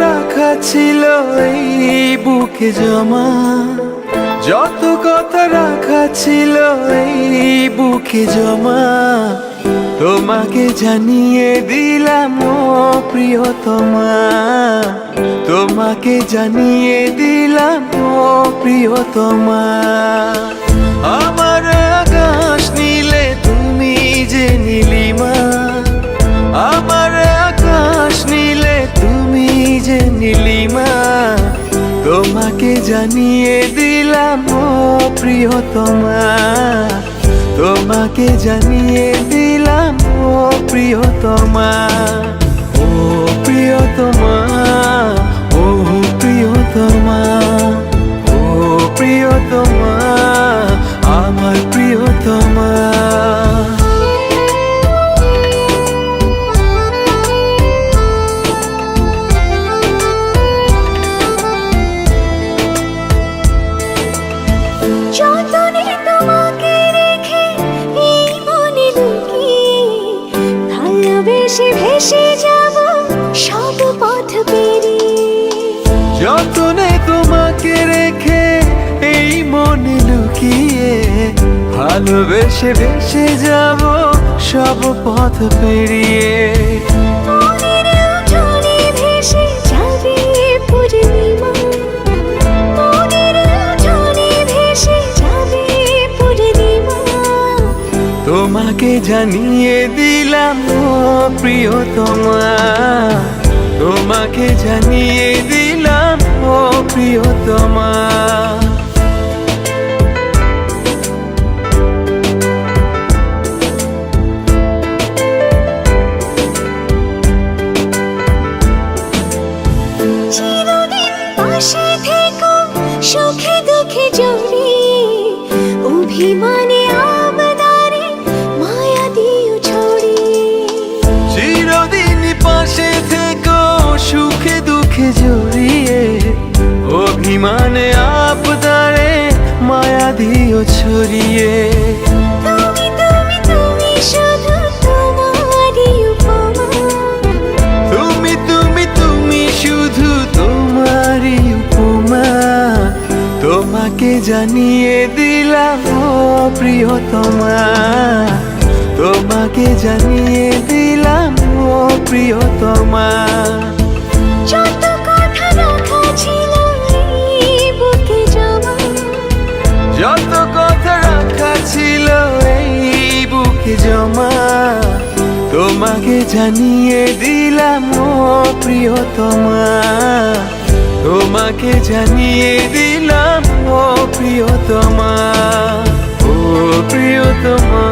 রাখা ছিল এই বুকে জমা, যত কথা রাখা ছিল এই বুকে জমা, তোমাকে জানিয়ে দিলাম ও প্রিয়তমা, তোমাকে জানিয়ে দিলাম ও প্রিয়তমা। আমার আকাশ নীলে তুমি যে নীলিমা, আমার আকাশ নীলে তুমি যে নীলিমা, তোমাকে জানিয়ে দিলাম ও প্রিয়তমা, তোমাকে জানিয়ে দিলাম ও প্রিয়তমা। ও প্রিয়তমা, ও প্রিয়তমা, ও প্রিয়তমা, আমার প্রিয়তমা। যতনে তোমাকে রেখে এই মনে লুকিয়ে, ভালোবেসে ভেসে যাব সব পথ পেরিয়ে। যতনে তোমাকে রেখে এই মনে লুকিয়ে, ভালোবেসে ভেসে যাব সব পথ পেরিয়ে। মনের উঠোনে ভেসে যাবে পূর্ণিমা, মনের উঠোনে ভেসে যাবে পূর্ণিমা, তোমাকে জানিয়ে দিলাম ও প্রিয়তমা, তোমাকে জানিয়ে দিলাম ও প্রিয়তমা। চিরদিন পাশে থেকো সুখে দুঃখে জড়িয়ে, অভিমানে আবদারে মায়া দিও ছড়িয়ে। চিরদিন পাশে থেকো সুখে দুঃখে জড়িয়ে, অভিমানে আবদারে মায়া দিও ছড়িয়ে। তুমি তুমি তুমি শুধু তোমারই উপমা, তুমি তুমি তুমি শুধু তোমারই উপমা, তোমাকে জানিয়ে দিলাম ও প্রিয়তমা, তোমাকে জানিয়ে দিলাম ও প্রিয়তমা। যত কথা রাখা ছিল এই বুকে জমা, যত কথা রাখা ছিল এই বুকে জমা, তোমাকে জানিয়ে দিলাম ও প্রিয়তমা, তোমাকে জানিয়ে দিলাম ও প্রিয়তমা, ও প্রিয়তমা।